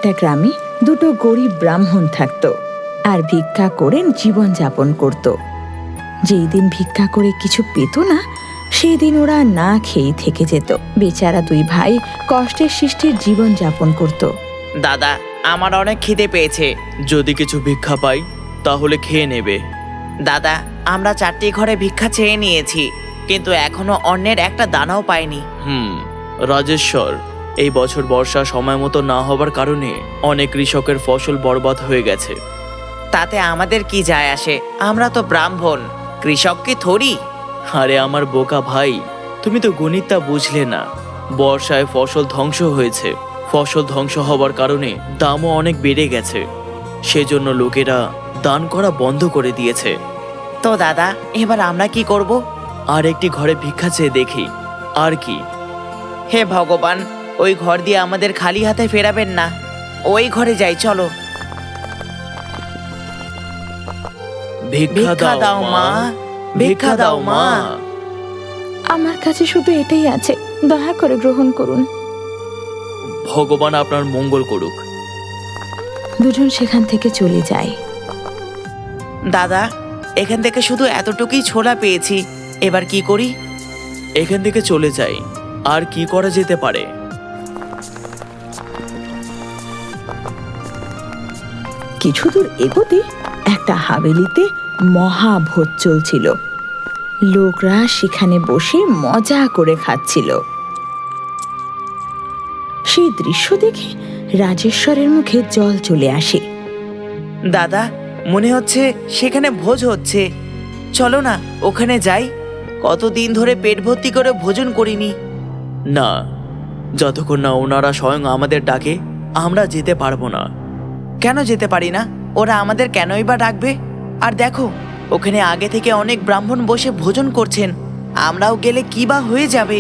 একটা গ্রামে দুটো গরিব ব্রাহ্মণ থাকত আর ভিক্ষা করে জীবন যাপন করত। যেই দিন ভিক্ষা করে কিছু পেত না সেই দিন ওরা না খেয়ে থেকে যেত। বেচারা দুই ভাই কষ্টের সৃষ্টির জীবন যাপন করত। দাদা, আমার অনেক খিদে পেয়েছে। যদি কিছু ভিক্ষা পাই তাহলে খেয়ে নেবে। দাদা, আমরা 4টি ঘরে ভিক্ষা চেয়ে নিয়েছি, কিন্তু এখনো অন্যের একটা দানাও পাইনি। রাজেশ্বর, এই বছর বর্ষা সময় মতো না হবার কারণে অনেক কৃষকের ফসল বরবাদ হয়ে গেছে। তাতে আমাদের কি যায় আসে? আমরা তো ব্রাহ্মণ, কৃষক কি থরি? আরে আমার বোকা ভাই, তুমি তো গণিতটা বুঝলে না। বর্ষায় ফসল ধ্বংস হয়েছে। ফসল ধ্বংস হবার কারণে দামও অনেক বেড়ে গেছে। সেজন্য লোকেরা দান করা বন্ধ করে দিয়েছে। তো দাদা, এবার আমরা কি করব? আর একটি ঘরে ভিক্ষা চেয়ে দেখি। আর কি? হে ভগবান, ওই ঘর দিয়ে আমাদের খালি হাতে ফেরাবেন না। ওই ঘরে যাই, চলো। ভিক্ষা দাও মা, ভিক্ষা দাও মা। আমার কাছে শুধু এটাই আছে, দয়া করে গ্রহণ করুন। ভগবান আপনার মঙ্গল করুক। দুজন সেখান থেকে চলে যায়। দাদা, এখান থেকে শুধু এতটুকুই ছোলা পেয়েছি, এবার কি করি? এখান থেকে চলে যাই, আর কি করা যেতে পারে? কিছু দূর এগোতে একটা হাভেলিতে মহাভোজ চলছিল। লোকরা সেখানে বসে মজা করে খাচ্ছিল। সেই দৃশ্য দেখে রাজেশ্বরের মুখে জল চলে আসে। দাদা, মনে হচ্ছে সেখানে ভোজ হচ্ছে। চলো না, ওখানে যাই। কতদিন ধরে পেট ভর্তি করে ভোজন করিনি। না, যতক্ষণ না ওনারা স্বয়ং আমাদের ডাকে আমরা যেতে পারবো না। কেন যেতে পারি না? ওরা আমাদের কেনই বা ডাকবে? আর দেখো, ওখানে আগে থেকে অনেক ব্রাহ্মণ বসে ভোজন করছেন। আমরাও গেলে কি বা হয়ে যাবে?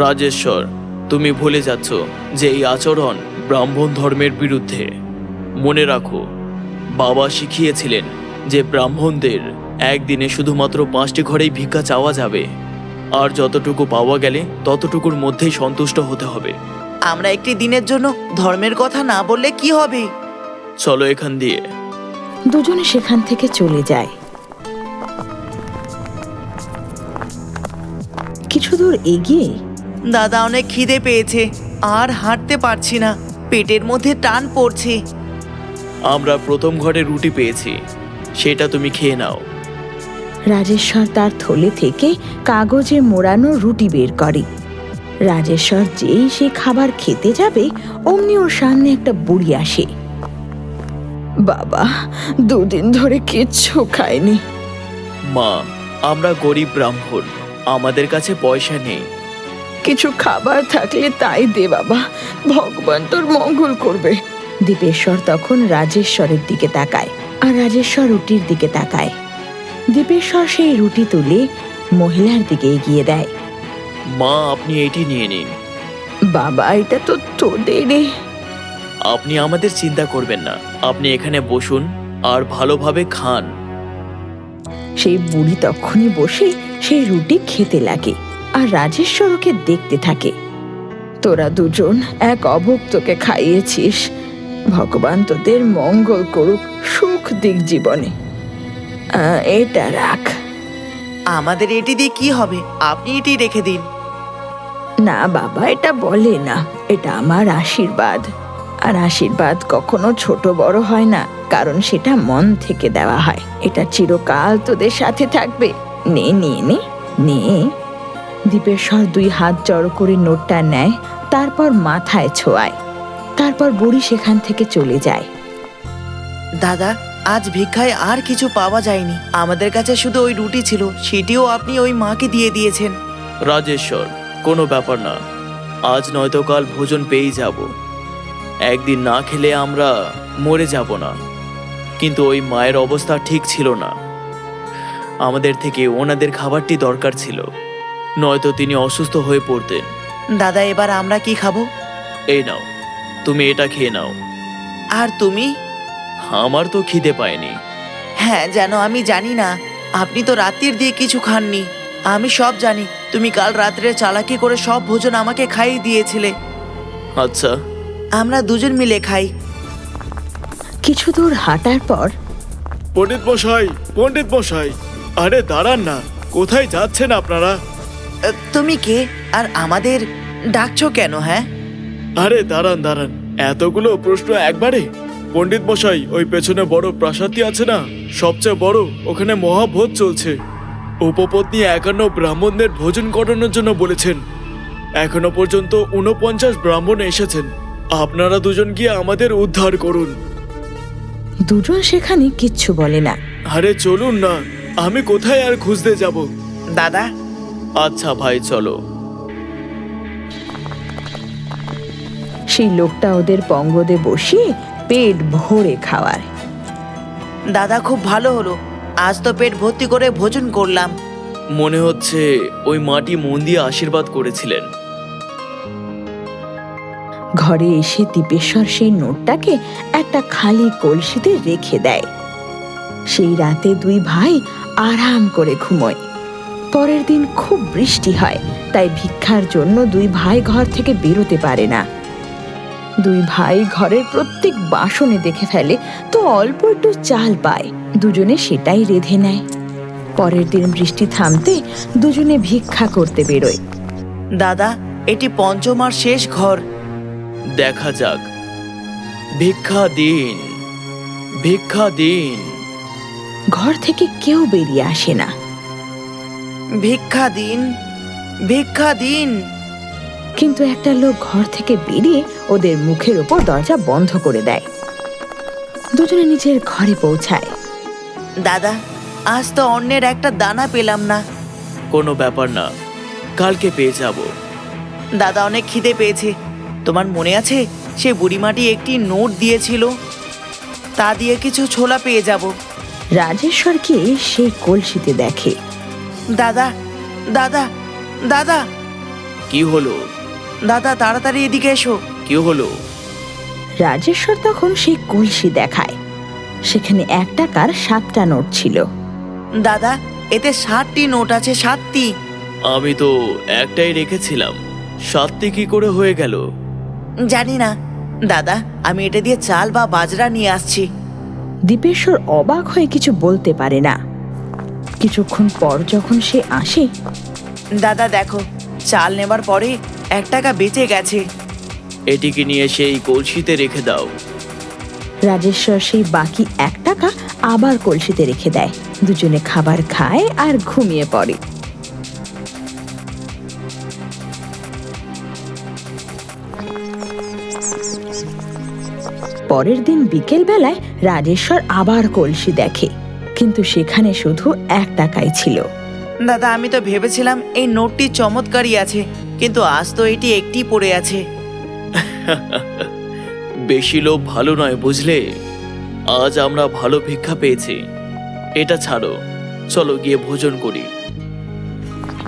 রাজেশ্বর, তুমি ভুলে যাচ্ছ যে এই আচরণ ব্রাহ্মণ ধর্মের বিরুদ্ধে। মনে রাখো, বাবা শিখিয়েছিলেন যে ব্রাহ্মণদের একদিনে শুধুমাত্র 5টি ঘরেই ভিক্ষা চাওয়া যাবে, আর যতটুকু পাওয়া গেলে ততটুকুর মধ্যেই সন্তুষ্ট হতে হবে। আমরা একটি দিনের জন্য ধর্মের কথা না বললে কি হবে? চলো এখান দিয়ে। দুজনে সেখান থেকে চলে যায়। কিছু দূর এগিয়ে দাদা, অনেক খিদে পেয়েছে, আর হাঁটতে পারছি না, পেটের মধ্যে টান পড়ছে। আমরা প্রথম ঘরে রুটি পেয়েছি, সেটা তুমি খেয়ে নাও। রাজেশ্বর তার থলে থেকে কাগজে মোড়ানো রুটি বের করে। রাজেশ্বর যেই সে খাবার খেতে যাবে অমনি ওর সামনে একটা বুড়ি আসে। বাবা, 2 দিন ধরে কিচ্ছু খায়নি। মা, আমরা গরিব ব্রাহ্মণ, আমাদের কাছে পয়সা নেই। কিছু খাবার থাকলে তাই দে বাবা, ভগবান তোর মঙ্গল করবে। দীপেশ্বর তখন রাজেশ্বরের দিকে তাকায়, আর রাজেশ্বর রুটির দিকে তাকায়। দীপেশ্বর সেই রুটি তুলে মহিলার দিকে এগিয়ে দেয়। মা, আপনি এটি নিয়ে নিন। বাবা, এটা তো তোদেরই। আপনি আমাদের চিন্তা করবেন না, আপনি এখানে বসুন আর ভালোভাবে খান। সেই বুড়ি তখনই বসে সেই রুটি খেতে লাগে, আর রাজেশ্বর ওকে দেখতে থাকে। তোরা দুজন এক অভুক্তকে খাইয়েছিস, ভগবান তোদের মঙ্গল করুক, সুখ দিক জীবনে। এটা রাখ। আমাদের এটি দিয়ে কি হবে? আপনি এটি রেখে দিন। না বাবা, এটা বলে না, এটা আমার আশীর্বাদ। আর আশীর্বাদ কখনো ছোট বড় হয় না, কারণ সেটা মন থেকে দেওয়া হয়। এটা চিরকাল তোদের সাথে থাকবে। নে নিয়ে নে নে। দীপেশ্বর 2 হাত জড়ো করে নোটটা নেয়, তারপর মাথায় ছোঁয়ায়। তারপর বুড়ি সেখান থেকে চলে যায়। দাদা, আজ ভিক্ষায় আর কিছু পাওয়া যায়নি। আমাদের কাছে শুধু ওই রুটি ছিল, সেটিও আপনি ওই মাকে দিয়ে দিয়েছেন। রাজেশ্বর, কোনো ব্যাপার না, আজ নয়তো কাল ভোজন পেয়েই যাব। একদিন না খেলে আমরা মরে যাব না। কিন্তু ওই মায়ের অবস্থা ঠিক ছিল না, আমাদের থেকে ওনাদের খাবারটি দরকার ছিল, নয়তো তিনি অসুস্থ হয়ে পড়তেন। দাদা, এবার আমরা কি খাবো? এই নাও, তুমি এটা খেয়ে নাও। আর তুমি? আমার তো খিদে পায়নি। হ্যাঁ, যেন আমি জানি না, আপনি তো রাত্রির দিয়ে কিছু খাননি। আমি সব জানি, তুমি কাল রাত্রে চালাকি করে সব ভোজন আমাকে খাইয়ে দিয়েছিলে। আচ্ছা, আমরা দুজন মিলে খাই। কিছু দূর হাঁটার পর পণ্ডিত মশাই, আরে দাঁড়ান না, কোথায় যাচ্ছেন আপনারা? তুমি কে আর আমাদের ডাকছো কেন? হ্যাঁ, আরে দাঁড়ান, এতগুলো প্রশ্ন একবারে? পণ্ডিত মশাই, ওই পেছনে বড় প্রাসাদটি আছে না, সবচেয়ে বড়, ওখানে মহাভোজ চলছে। উপপত্নী 51 ব্রাহ্মণদের ভোজন করানোর জন্য বলেছেন। এখনো পর্যন্ত 49 ব্রাহ্মণ এসেছেন। আপনারা দুজন গিয়ে আমাদের উদ্ধার করুন। দুজন সেখানে কিচ্ছু বলে না। আরে চলুন না, আমি কোথায় আর খুঁজতে যাব? দাদা। আচ্ছা ভাই, চলো। সেই লোকটা ওদের পঙ্গদে বসিয়ে পেট ভরে খাওয়ায়। দাদা, খুব ভালো হলো, আজ তো পেট ভর্তি করে ভোজন করলাম। মনে হচ্ছে ওই মাটি মন দিয়ে আশীর্বাদ করেছিলেন। ঘরে এসে দীপেশ্বর সেই নোটটাকে একটা খালি কলসিতে রেখে দেয়। সেই রাতে দুই ভাই আরাম করে ঘুমোয়। পরের দিন খুব বৃষ্টি হয়, তাই ভিক্ষার জন্য দুই ভাই ঘর থেকে বেরোতে পারে না। দুই ভাই ঘরের প্রত্যেক বাসনে দেখে ফেলে তো অল্প একটু চাল পায়, দুজনে সেটাই রেঁধে নেয়। পরের দিন বৃষ্টি থামতে দুজনে ভিক্ষা করতে বেরোয়। দাদা, এটি পঞ্চম আর শেষ ঘর। দেখা যাক। ভিক্ষা দিন, ভিক্ষা দিন। ঘর থেকে কেউ বেরিয়ে আসে না। ভিক্ষা দিন, ভিক্ষা দিন। কিন্তু একটা লোক ঘর থেকে বেরিয়ে ওদের মুখের ওপর দরজা বন্ধ করে দেয়। দুজনে নিজের ঘরে পৌঁছায়। দাদা, আজ তো অন্যের একটা দানা পেলাম না। কোনো ব্যাপার না, কালকে পেয়ে যাব। দাদা, অনেক খিদে পেয়েছে। তোমার মনে আছে সে বুড়িমাটি একটি নোট দিয়েছিল? তা দিয়ে কিছু ছোলা পেয়ে যাব। রাজেশ্বরকে সেই কলসিতে দেখে। দাদা, দাদা, দাদা, কি হলো? দাদা, তাড়াতাড়ি এদিকে এসো। কি হলো? রাজেশ্বর তখন সেই কলসি দেখায়। সেখানে 1 টাকার 7টা নোট ছিল। দাদা, এতে 7টি নোট আছে, 7টি। আমি তো একটাই রেখেছিলাম, 7টি কি করে হয়ে গেল? জানি না দাদা, আমি এটা দিয়ে চাল বা বাজরা নিয়ে আসছি। দীপেশ্বর অবাক হয়ে কিছু বলতে পারে না। কিছুক্ষণ পর যখন সে আসে, দাদা দেখো, চাল নেবার পরে 1 টাকা বেঁচে গেছে। এটিকে নিয়ে সেই কলসিতে রেখে দাও। রাজেশ্বর সেই বাকি 1 টাকা আবার কলসিতে রেখে দেয়। দুজনে খাবার খায় আর ঘুমিয়ে পড়ে। পরের দিন বিকেল বেলায় রাজেশ্বর আবার কলসি দেখে, কিন্তু সেখানে শুধু 1 টাকাই ছিল। দাদা, আমি তো ভেবেছিলাম এই নোটটি চমৎকারই আছে, কিন্তু আজ তো এটি একটি পড়ে আছে। বেশি লোভ ভালো নয়, বুঝলে? আজ আমরা ভালো ভিক্ষা পেয়েছি। এটা ছাড়ো, চলো গিয়ে ভোজন করি।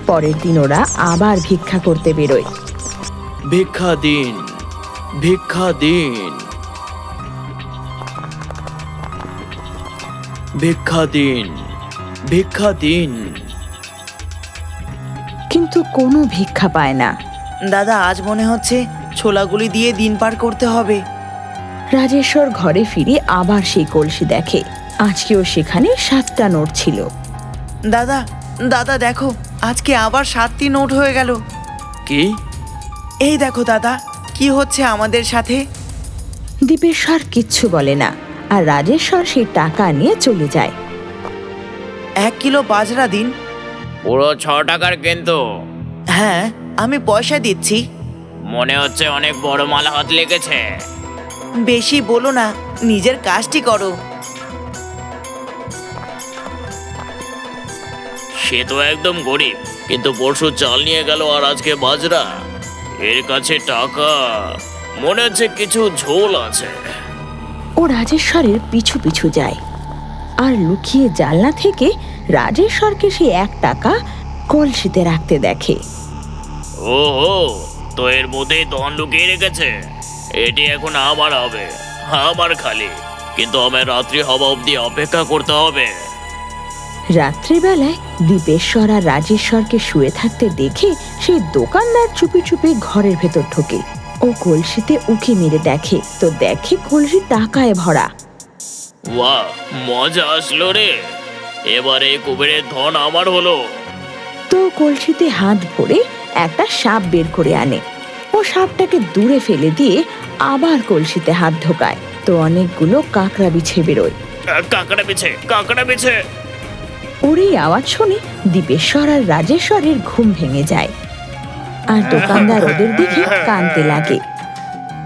পরের দিন ওরা আবার ভিক্ষা করতে বেরোয়। ভিক্ষা দিন, ভিক্ষা দিন, ভিক্ষা দিন, ভিক্ষা দিন। কিন্তু কোনো ভিক্ষা পায় না। দাদা, আজ মনে হচ্ছে ছোলাগুলি দিয়ে দিন পার করতে হবে। রাজেশ্বর ঘরে ফিরে আবার সেই কলসি দেখে। আজকেও সেখানে 7টা নোট ছিল। দাদা, দাদা দেখো, আজকে আবার 7টি নোট হয়ে গেল। কি? এই দেখো দাদা, কি হচ্ছে আমাদের সাথে। দীপেশ্বর কিচ্ছু বলে না, আর রাজেশ্বর সেই টাকা নিয়ে চলে যায়। 1 কিলো বাজরা দিন। পুরো 6 টাকার কিন্তু। হ্যাঁ, আমি পয়সা দিচ্ছি। মনে হচ্ছে অনেক বড় মাল হাত লেগেছে। বেশি বলো না, নিজের কাজটি করো। সে তো একদম গরিব, কিন্তু পরশু চাল নিয়ে গেল আর আজকে বাজরা। এর কাছে টাকা, মনে হচ্ছে কিছু ঝোল আছে। ও রাজেশ্বরের পিছু পিছু যায় আর লুকিয়ে জানলা থেকে রাজেশ্বরকে সেই 1 টাকা কলসিতে রাখতে দেখে। ওহো, তো এর মধ্যেই ধন লুকিয়ে রেখেছে। এটি এখন আমার হবে, আমার খালি। কিন্তু আমার রাত্রি হওয়া অবধি অপেক্ষা করতে হবে। রাত্রিবেলায় দীপেশ্বর আর রাজেশ্বরকে শুয়ে থাকতে দেখে সেই দোকানদার চুপি চুপি ঘরের ভেতর ঢোকে। ও কলসিতে উকি মেরে দেখে, তো দেখে কলসি টাকায় ভরা। বাহ, মজা আসলো রে। এবারে কুবেরের ধন আমার হলো। তো কলসিতে হাত ভরে একটা সাপ বের করে আনে। ও সাপটাকে দূরে ফেলে দিয়ে আবার কলসিতে হাত ঢোকায়, তো অনেকগুলো কাঁকড়া বিছে বেরোয়। কাকড়া বিছে, কাকড়া বিছে। ওর এই আওয়াজ শুনে দীপেশ্বর আর রাজেশ্বরের ঘুম ভেঙে যায়, আর দোকানদার ওদের দেখে কাঁদতে লাগে।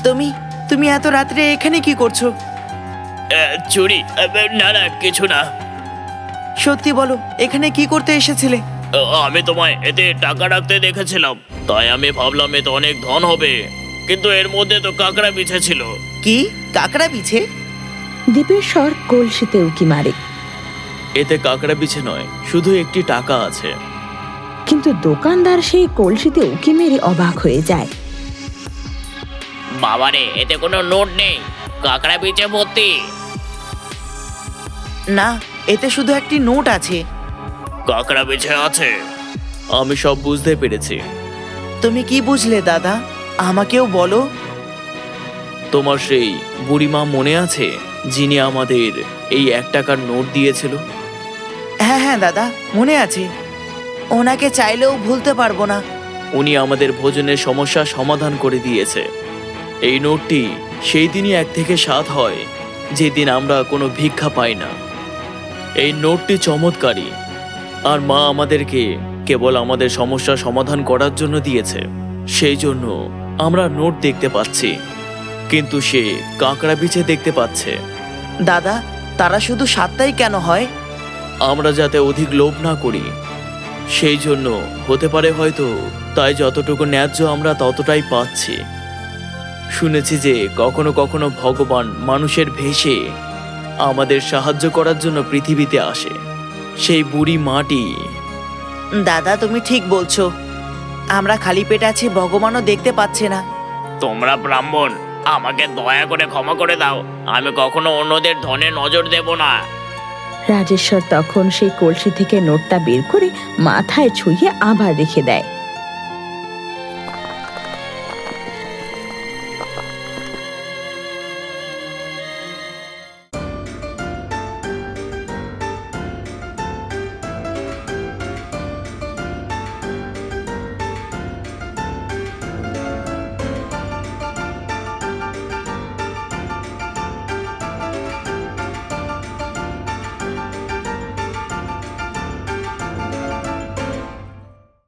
তুমি তুমি এত রাত্রে এখানে কি করছো? চুরি? না না, কিছু না। সত্যি বলো, এখানে কি করতে এসেছিলে? আমি তোমায় এতে টাকা রাখতে দেখেছিলাম, তাই আমি ভাবলাম এতে অনেক ধন হবে, কিন্তু এর মধ্যে তো কাকড়া বিছে ছিল। কি কাকড়া বিছে? দীপেশ্বর কলসিতে উকি মারে, এতে কাকড়া বিছে নয়, শুধু একটি টাকা আছে। কিন্তু দোকানদার সেই কলসিতে উকি মেরে অবাক হয়ে যায়। বাবারে, এতে কোনো নোট নেই, কাকড়া বিছে ভর্তি। না, এতে শুধু একটি নোট আছে। কাকড়া বিছে আছে। আমি সব বুঝতে পেরেছি। তুমি কি বুঝলে দাদা? আমাকেও বলো। তোমার সেই বুড়িমা মনে আছে, যিনি আমাদের এই 1 টাকার নোট দিয়েছিল? হ্যাঁ হ্যাঁ দাদা, মনে আছে। ওনাকে চাইলেও ভুলতে পারবো না। উনি আমাদের ভোজনের সমস্যা সমাধান করে দিয়েছে। এই নোটটি সেই দিনই 1 থেকে 7 হয়, যেদিন আমরা কোনো ভিক্ষা পাই না। এই নোটটি চমৎকারী, আর মা আমাদেরকে কেবল আমাদের সমস্যা সমাধান করার জন্য দিয়েছে। সেই জন্য আমরা নোট দেখতে পাচ্ছি, কিন্তু সে কাঁকড়া বিছে দেখতে পাচ্ছে। দাদা, তারা শুধু 7টাই কেন হয়? আমরা যাতে অধিক লোভ না করি, সেই জন্য হতে পারে হয়তো। তাই যতটুকু ন্যায্য আমরা ততটাই পাচ্ছি। শুনেছি যে কখনো কখনো ভগবান মানুষের ভেষে আমাদের সাহায্য করার জন্য পৃথিবীতে আসে। সেই বুড়ি মাটি। দাদা, তুমি ঠিক বলছো। আমরা খালি পেটে আছি, ভগবানও দেখতে পাচ্ছে না। তোমরা ব্রাহ্মণ, আমাকে দয়া করে ক্ষমা করে দাও। আমি কখনো অন্যদের ধনে নজর দেব না। রাজেশ্বর তখন সেই কলসি থেকে নোটটা বের করে মাথায় ছুঁয়ে আবার রেখে দেয়।